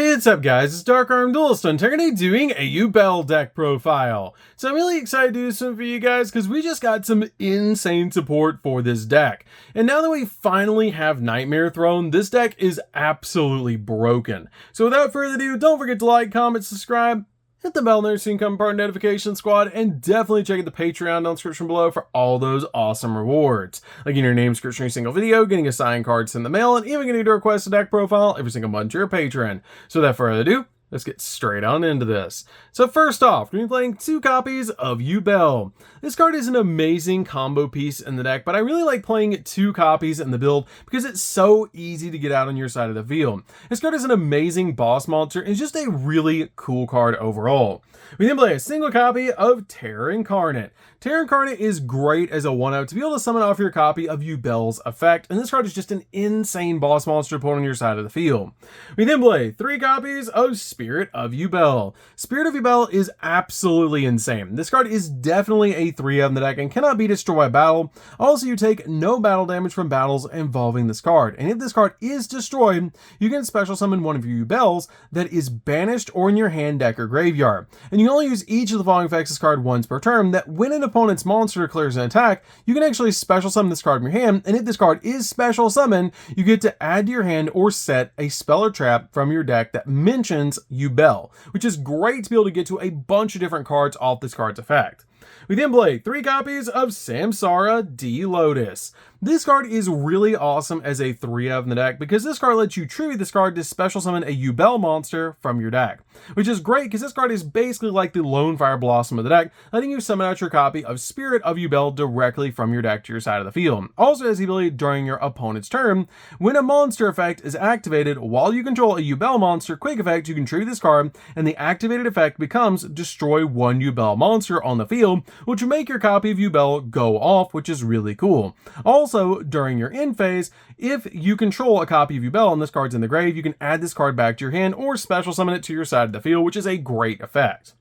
Hey, what's up guys, it's DarkArmedDuelist and today doing a Yubel deck profile. So I'm really excited to do something for you guys because we just got some insane support for this deck. And now that we finally have Nightmare Throne, this deck is absolutely broken. So without further ado, don't forget to like, comment, subscribe, hit the bell so you can become part of the notification squad, and definitely check out the Patreon down in the description below for all those awesome rewards. Like getting your name description every single video, getting a signed cards in the mail, and even getting to request a deck profile every single month to your patron. So without further ado, let's get straight on into this. So first off, we're going to be playing 2 copies of Yubel. This card is an amazing combo piece in the deck, but I really like playing 2 copies in the build because it's so easy to get out on your side of the field. This card is an amazing boss monster and just a really cool card overall. We then play a single copy of Terror Incarnate. Terror Incarnate is great as a 1-0 to be able to summon off your copy of Yubel's effect, and this card is just an insane boss monster to put on your side of the field. We then play 3 copies of Spirit of Yubel. Spirit of Yubel is absolutely insane. This card is definitely a 3-of in the deck and cannot be destroyed by battle. Also, you take no battle damage from battles involving this card, and if this card is destroyed, you can special summon one of your Yubels that is banished or in your hand, deck, or graveyard. And you can only use each of the following effects of this card once per turn, that when an opponent's monster declares an attack, you can actually special summon this card in your hand, and if this card is special summoned, you get to add to your hand or set a spell or trap from your deck that mentions Yubel, which is great to be able to get to a bunch of different cards off this card's effect. We then play 3 copies of Samsara D Lotus. This card is really awesome as a 3-of in the deck because this card lets you tribute this card to special summon a Yubel monster from your deck, which is great because this card is basically like the Lone Fire Blossom of the deck, letting you summon out your copy of Spirit of Yubel directly from your deck to your side of the field. Also has the ability during your opponent's turn, when a monster effect is activated while you control a Yubel monster, quick effect, you can tribute this card and the activated effect becomes destroy 1 Yubel monster on the field, which will make your copy of Yubel go off, which is really cool. Also, during your end phase, if you control a copy of Yubel and this card's in the grave, you can add this card back to your hand or special summon it to your side of the field, which is a great effect.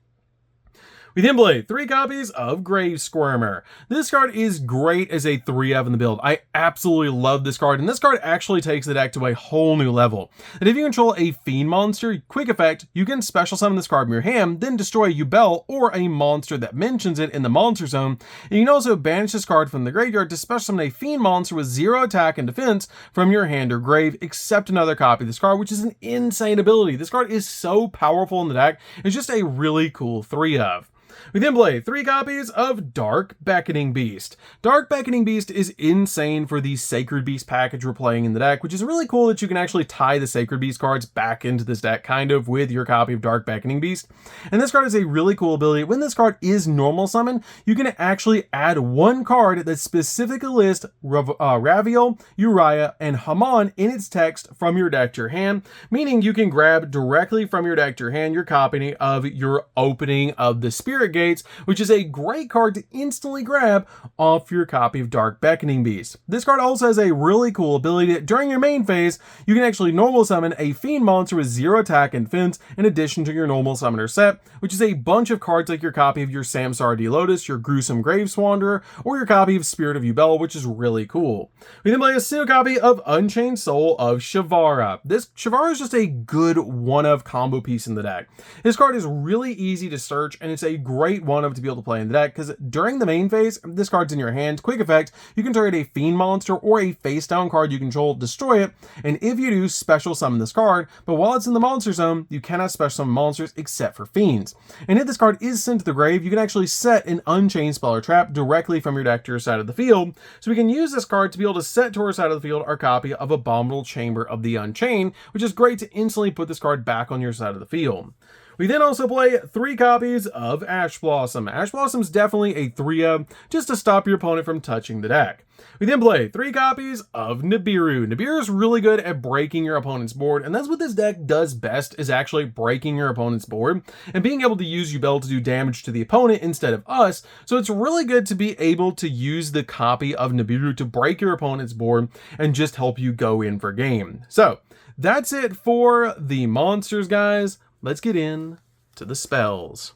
We then play 3 copies of Grave Squirmer. This card is great as a 3-of in the build. I absolutely love this card, and this card actually takes the deck to a whole new level. And if you control a Fiend monster, quick effect, you can special summon this card from your hand, then destroy Yubel or a monster that mentions it in the monster zone. And you can also banish this card from the graveyard to special summon a Fiend monster with 0 attack and defense from your hand or grave, except another copy of this card, which is an insane ability. This card is so powerful in the deck. It's just a really cool 3-of. We then play 3 copies of Dark Beckoning Beast. Dark Beckoning Beast is insane for the Sacred Beast package we're playing in the deck, which is really cool that you can actually tie the Sacred Beast cards back into this deck, kind of, with your copy of Dark Beckoning Beast. And this card is a really cool ability. When this card is normal summon, you can actually add 1 card that specifically lists Raviel, Uriah, and Haman in its text from your deck to your hand, meaning you can grab directly from your deck to your hand your copy of your opening of the Spirit Gates, which is a great card to instantly grab off your copy of Dark Beckoning Beast. This card also has a really cool ability that during your main phase, you can actually normal summon a Fiend monster with 0 attack and defense in addition to your normal summoner set, which is a bunch of cards like your copy of your Samsara D Lotus, your Gruesome Graves Wanderer, or your copy of Spirit of Yubel, which is really cool. We then play a single copy of Unchained Soul of Shavara. This Shavara is just a good 1-of combo piece in the deck. This card is really easy to search, and it's a great 1-of to be able to play in the deck because during the main phase, this card's in your hand, quick effect, you can target a Fiend monster or a face down card you control, destroy it, and if you do, special summon this card, but while it's in the monster zone, you cannot special summon monsters except for fiends. And if this card is sent to the grave, you can actually set an Unchained spell or trap directly from your deck to your side of the field, so we can use this card to be able to set to our side of the field our copy of Abominable Chamber of the Unchained, which is great to instantly put this card back on your side of the field. We then also play 3 copies of Ash Blossom. Ash Blossom is definitely a 3-of just to stop your opponent from touching the deck. We then play 3 copies of Nibiru. Nibiru is really good at breaking your opponent's board, and that's what this deck does best, is actually breaking your opponent's board and being able to use Yubel to do damage to the opponent instead of us. So it's really good to be able to use the copy of Nibiru to break your opponent's board and just help you go in for game. So that's it for the monsters, guys. Let's get in to the spells.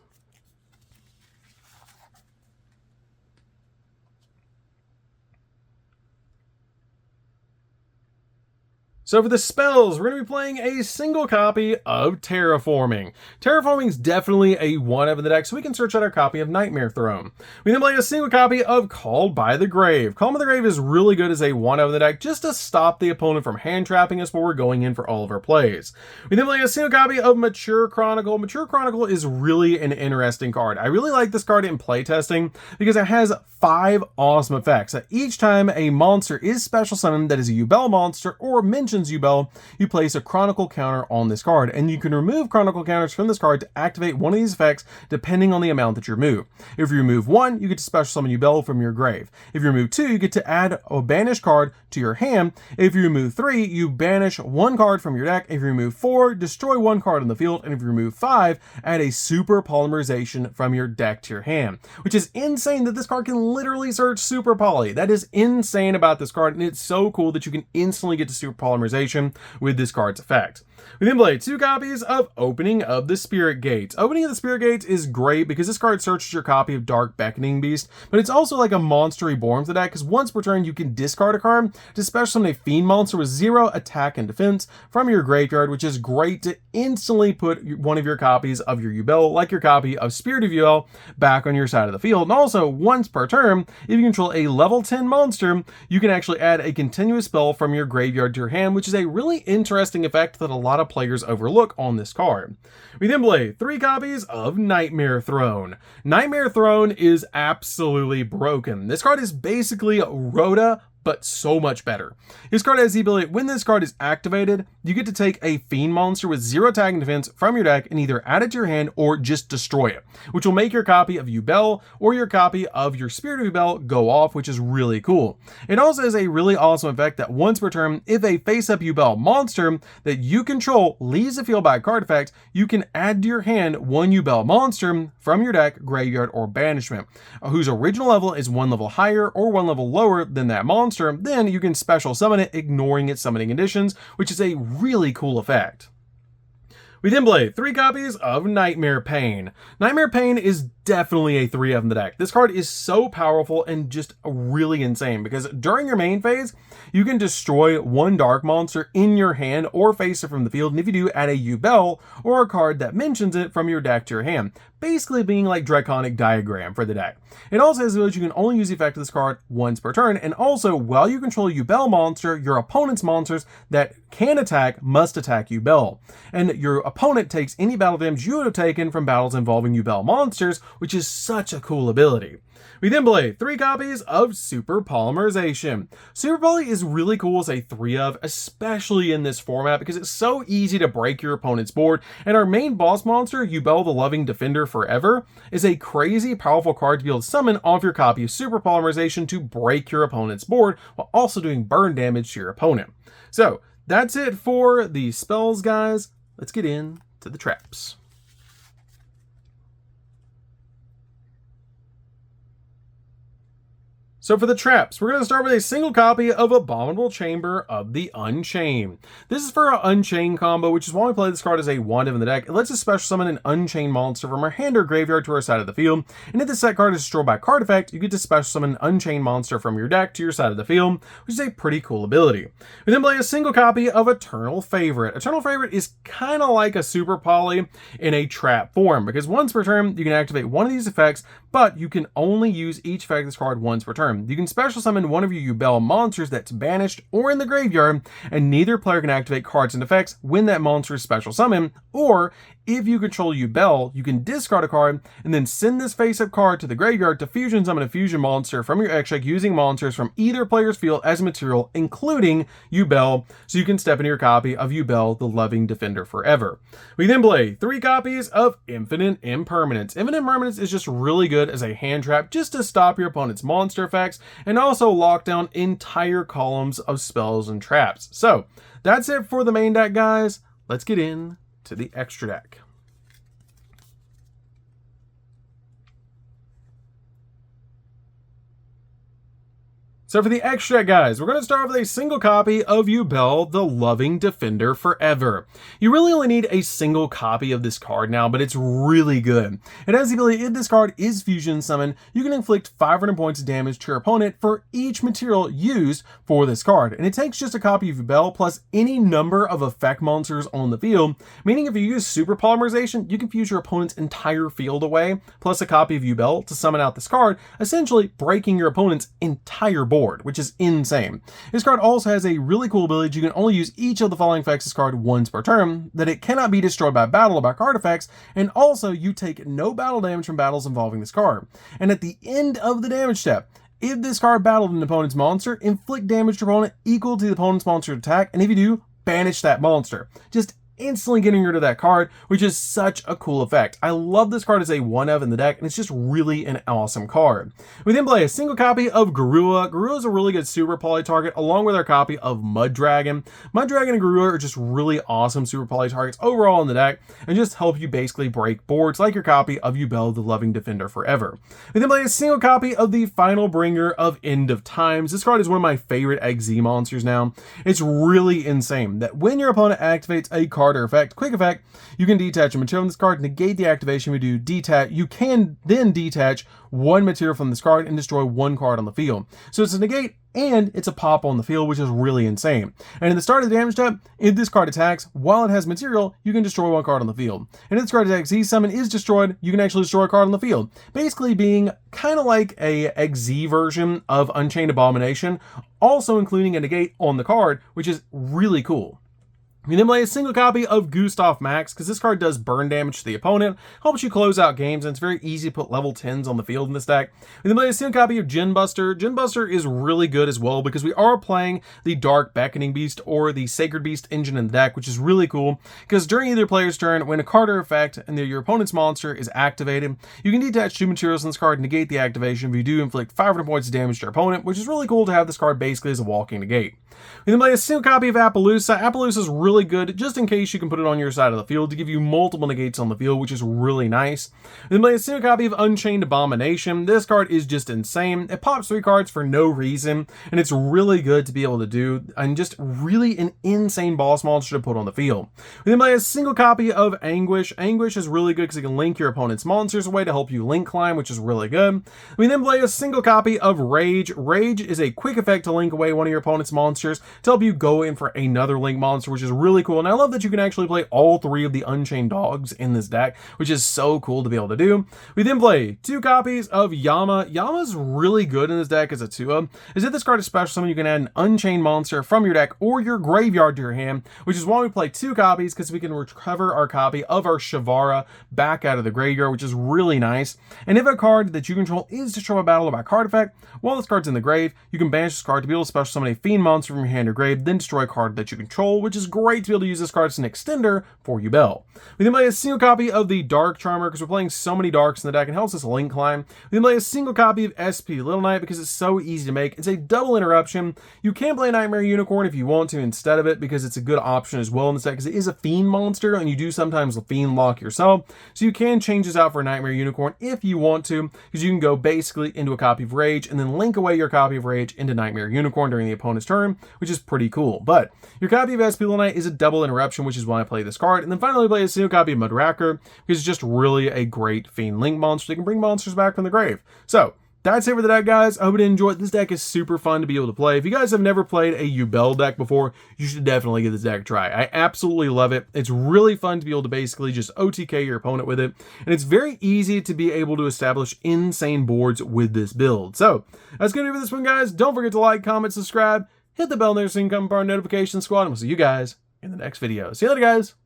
So for the spells, we're going to be playing a single copy of Terraforming. Terraforming is definitely a one-of in the deck, so we can search out our copy of Nightmare Throne. We then play a single copy of Called by the Grave. Called by the Grave is really good as a one-of in the deck, just to stop the opponent from hand-trapping us while we're going in for all of our plays. We then play a single copy of Mature Chronicle. Mature Chronicle is really an interesting card. I really like this card in playtesting because it has 5 awesome effects. Each time a monster is special summoned that is a Yubel monster or mentions Yubel, you place a Chronicle counter on this card, and you can remove Chronicle counters from this card to activate one of these effects depending on the amount that you remove. If you remove 1, you get to special summon Yubel from your grave. If you remove 2, you get to add a banished card to your hand. If you remove 3, you banish 1 card from your deck. If you remove 4, destroy 1 card on the field. And if you remove 5, add a super polymerization from your deck to your hand, which is insane that this card can literally search Super Poly. That is insane about this card, and it's so cool that you can instantly get to super polymerization with this card's effect. We then play 2 copies of Opening of the Spirit Gates. Opening of the Spirit Gates is great because this card searches your copy of Dark Beckoning Beast, but it's also like a monster reborn to the deck because once per turn you can discard a card to special summon a fiend monster with 0 attack and defense from your graveyard, which is great to instantly put one of your copies of your Yubel, like your copy of Spirit of Yubel, back on your side of the field. And also, once per turn, if you control a level 10 monster, you can actually add a continuous spell from your graveyard to your hand, which is a really interesting effect that a lot of players overlook on this card. We then play 3 copies of Nightmare Throne. Nightmare Throne is absolutely broken. This card is basically Rhoda, but so much better. This card has the ability, when this card is activated, you get to take a fiend monster with 0 attack and defense from your deck and either add it to your hand or just destroy it, which will make your copy of Yubel or your copy of your Spirit of Yubel go off, which is really cool. It also has a really awesome effect that once per turn, if a face-up Yubel monster that you control leaves the field by a card effect, you can add to your hand 1 Yubel monster from your deck, graveyard, or banishment, whose original level is 1 level higher or 1 level lower than that monster. Then you can special summon it, ignoring its summoning conditions, which is a really cool effect. We then play 3 copies of Nightmare Pain. Nightmare Pain is definitely a 3 of in the deck. This card is so powerful and just really insane because during your main phase, you can destroy 1 dark monster in your hand or face it from the field, and if you do, add a Yubel or a card that mentions it from your deck to your hand, basically being like Draconic Diagram for the deck. It also has the ability you can only use the effect of this card once per turn, and also while you control a Yubel monster, your opponent's monsters that can attack must attack Yubel, and your opponent takes any battle damage you would have taken from battles involving Yubel monsters, which is such a cool ability. We then play 3 copies of Super Polymerization. Super Poly is really cool as a 3 of, especially in this format because it's so easy to break your opponent's board, and our main boss monster, Yubel the Loving Defender Forever, is a crazy powerful card to be able to summon off your copy of Super Polymerization to break your opponent's board while also doing burn damage to your opponent. So that's it for the spells, guys. Let's get into the traps. So for the traps, we're going to start with a single copy of Abominable Chamber of the Unchained. This is for our Unchained combo, which is why we play this card as a 1 in the deck. It lets us special summon an Unchained monster from our hand or graveyard to our side of the field, and if the set card is destroyed by a card effect, you get to special summon an Unchained monster from your deck to your side of the field, which is a pretty cool ability. We then play a single copy of Eternal Favorite. Eternal Favorite is kind of like a Super Poly in a trap form, because once per turn, you can activate one of these effects, but you can only use each effect of this card once per turn. You can special summon one of your Yubel monsters that's banished or in the graveyard, and neither player can activate cards and effects when that monster is special summoned, or if you control Yubel, you can discard a card and then send this face-up card to the graveyard to fusion summon a fusion monster from your extra deck using monsters from either player's field as material, including Yubel, so you can step into your copy of Yubel the Loving Defender Forever. We then play 3 copies of Infinite Impermanence. Infinite Impermanence is just really good as a hand trap just to stop your opponent's monster effects and also lock down entire columns of spells and traps. So that's it for the main deck, guys. Let's get in to the extra deck. So for the extra deck, guys, we're going to start with a single copy of Yubel, the Loving Defender Forever. You really only need a single copy of this card now, but it's really good. It has the ability, if this card is fusion summoned, you can inflict 500 points of damage to your opponent for each material used for this card. And it takes just a copy of Yubel plus any number of effect monsters on the field, meaning if you use Super Polymerization, you can fuse your opponent's entire field away, plus a copy of Yubel to summon out this card, essentially breaking your opponent's entire board, which is insane. This card also has a really cool ability. You can only use each of the following effects this card once per turn, that it cannot be destroyed by battle or by card effects, and also you take no battle damage from battles involving this card. And at the end of the damage step, if this card battled an opponent's monster, inflict damage to your opponent equal to the opponent's monster attack, and if you do, banish that monster. Just instantly getting rid of that card, which is such a cool effect. I love this card as a one of in the deck, and it's just really an awesome card. We then play a single copy of Garua. Garua is a really good super poly target, along with our copy of Mud Dragon. Mud Dragon and Garua are just really awesome super poly targets overall in the deck, and just help you basically break boards like your copy of Yubel, the Loving Defender Forever. We then play a single copy of the Final Bringer of End of Times. This card is one of my favorite XZ monsters now. It's really insane that when your opponent activates a card or effect, quick effect, you can detach a material from this card, negate the activation. We do detach. You can then detach one material from this card and destroy one card on the field. So it's a negate and it's a pop on the field, which is really insane. And in the start of the damage step, if this card attacks while it has material, you can destroy one card on the field. And if this card attacks Z summon is destroyed, you can actually destroy a card on the field. Basically being kind of like a XZ version of Unchained Abomination, also including a negate on the card, which is really cool. We then play a single copy of Gustav Max, because this card does burn damage to the opponent, helps you close out games, and it's very easy to put level 10s on the field in this deck. We then play a single copy of Jin Buster. Jin Buster is really good as well, because we are playing the Dark Beckoning Beast or the Sacred Beast engine in the deck, which is really cool, because during either player's turn, when a card or effect and your opponent's monster is activated, you can detach two materials from this card, negate the activation. If you do, inflict 500 points of damage to your opponent, which is really cool to have this card basically as a walking negate. We then play a single copy of Appaloosa. Appaloosa is really good, just in case you can put it on your side of the field to give you multiple negates on the field, which is really nice. We then play a single copy of Unchained Abomination. This card is just insane. It pops 3 cards for no reason, and it's really good to be able to do, and just really an insane boss monster to put on the field. We then play a single copy of Anguish. Anguish is really good because it can link your opponent's monsters away to help you link climb, which is really good. We then play a single copy of Rage. Rage is a quick effect to link away one of your opponent's monsters to help you go in for another link monster, which is really cool. And I love that you can actually play all 3 of the Unchained Dogs in this deck, which is so cool to be able to do. We then play 2 copies of Yama. Yama's really good in this deck as a 2-of. Is if this card is special summon, you can add an Unchained monster from your deck or your graveyard to your hand, which is why we play 2 copies, because we can recover our copy of our Shavara back out of the graveyard, which is really nice. And if a card that you control is destroyed by battle or by card effect, while this card's in the grave, you can banish this card to be able to special summon a Fiend monster from your hand or grave, then destroy a card that you control, which is great to be able to use this card as an extender for Yubel. We then play a single copy of the Dark Charmer, because we're playing so many darks in the deck and helps us link climb. We then play a single copy of SP Little Knight, because it's so easy to make. It's a double interruption. You can play Nightmare Unicorn if you want to instead of it, because it's a good option as well in this deck, because it is a Fiend monster, and you do sometimes Fiend lock yourself. So you can change this out for a Nightmare Unicorn if you want to, because you can go basically into a copy of Rage and then link away your copy of Rage into Nightmare Unicorn during the opponent's turn, which is pretty cool. But your copy of SP Little Knight is a double interruption, which is why I play this card. And then finally play a single copy of Mudracker, because it's just really a great Fiend link monster that can bring monsters back from the grave. So that's it for the deck, guys. I hope you enjoyed. This deck is super fun to be able to play. If you guys have never played a Yubel deck before, you should definitely give this deck a try. I absolutely love it. It's really fun to be able to basically just OTK your opponent with it. And it's very easy to be able to establish insane boards with this build. So that's going to do it for this one, guys. Don't forget to like, comment, subscribe, hit the bell there so you can come for our notification squad. And we'll see you guys in the next video. See you later, guys.